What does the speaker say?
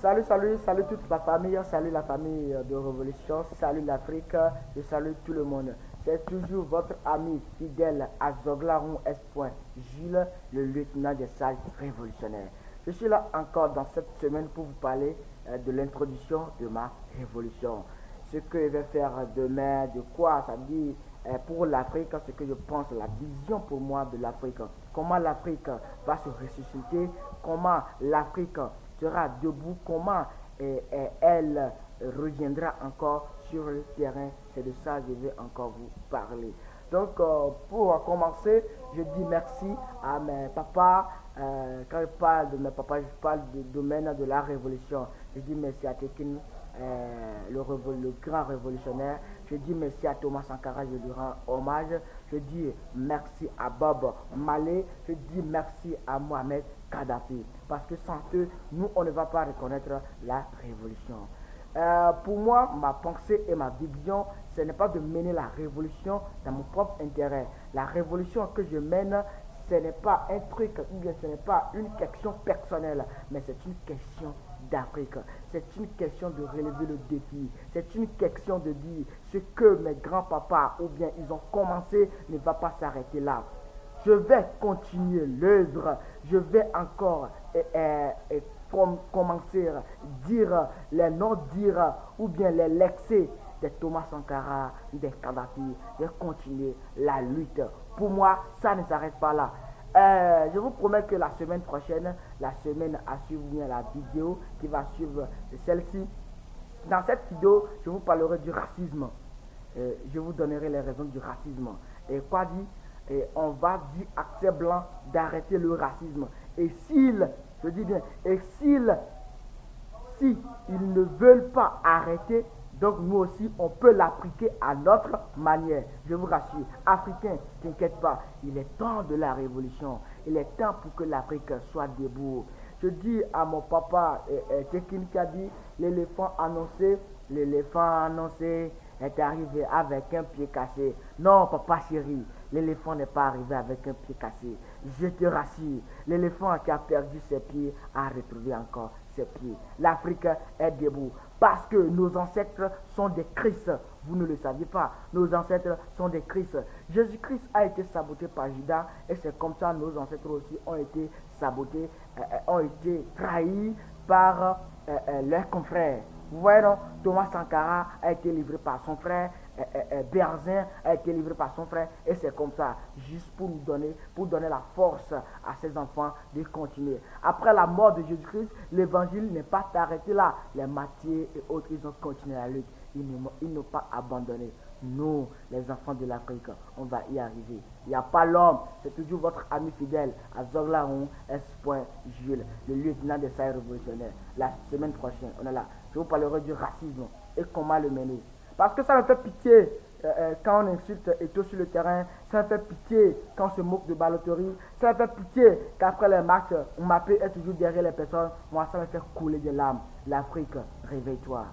Salut toute la famille, salut la famille de Révolution, salut l'Afrique, je salue tout le monde. C'est toujours votre ami fidèle à Zoglarou S. Gilles, le lieutenant des salles révolutionnaires. Je suis là encore dans cette semaine pour vous parler de l'introduction de ma révolution. Ce que je vais faire demain, de quoi ça dit pour l'Afrique, ce que je pense, la vision pour moi de l'Afrique. Comment l'Afrique va se ressusciter, comment l'Afrique sera debout, comment elle reviendra encore sur le terrain. C'est de ça que je vais encore vous parler. Donc, pour commencer, je dis merci à mes papas. Quand je parle de mes papas, je parle du domaine de la révolution. Je dis merci à Tekin, le grand révolutionnaire. Je dis merci à Thomas Sankara, je lui rends hommage. Je dis merci à Bob Malé. Je dis merci à Mohamed Kadhafi. Parce que sans eux, nous, on ne va pas reconnaître la révolution. Pour moi, ma pensée et ma vision, ce n'est pas de mener la révolution dans mon propre intérêt. La révolution que je mène, ce n'est pas un truc, ou bien ce n'est pas une question personnelle, mais c'est une question d'Afrique. C'est une question de relever le défi. C'est une question de dire ce que mes grands-papas ou bien ils ont commencé ne va pas s'arrêter là. Je vais continuer l'œuvre. Je vais encore commencer à dire les noms, dire ou bien les lexer de Thomas Sankara, des Kadhafi. Je vais continuer la lutte. Pour moi, ça ne s'arrête pas là. Je vous promets que la semaine prochaine, la semaine à suivre, bien la vidéo qui va suivre celle-ci, dans cette vidéo, je vous parlerai du racisme. Je vous donnerai les raisons du racisme. Et quoi dit? Et on va dire à ces blancs d'arrêter le racisme. Et s'ils, je dis bien, et si ils ne veulent pas arrêter, donc nous aussi, on peut l'appliquer à notre manière. Je vous rassure, Africains, t'inquiète pas, il est temps de la révolution. Il est temps pour que l'Afrique soit debout. Je dis à mon papa, Tekin qui a dit, l'éléphant annoncé est arrivé avec un pied cassé. Non, papa chéri, l'éléphant n'est pas arrivé avec un pied cassé. Je te rassure, l'éléphant qui a perdu ses pieds a retrouvé encore ses pieds. L'Afrique est debout parce que nos ancêtres sont des Christ. Vous ne le saviez pas, nos ancêtres sont des Christ. Jésus-Christ a été saboté par Judas et c'est comme ça nos ancêtres aussi ont été sabotés, ont été trahis par leurs confrères. Vous voyez, non? Thomas Sankara a été livré par son frère, Berzin a été livré par son frère, et c'est comme ça, juste pour donner la force à ses enfants de continuer. Après la mort de Jésus-Christ, l'évangile n'est pas arrêté là. Les Matthieu et autres, ils ont continué la lutte. Ils n'ont pas abandonné. Nous, les enfants de l'Afrique, on va y arriver. Il n'y a pas l'homme, c'est toujours votre ami fidèle à Zoglarou S. Jules, le lieutenant des salles révolutionnaires. La semaine prochaine, on est là. Je vous parlerai du racisme et comment le mener. Parce que ça me fait pitié quand on insulte Eto'o sur le terrain. Ça me fait pitié quand on se moque de Balotelli. Ça me fait pitié qu'après les matchs, Mbappé est toujours derrière les personnes. Moi, ça me fait couler des larmes. L'Afrique, réveille-toi.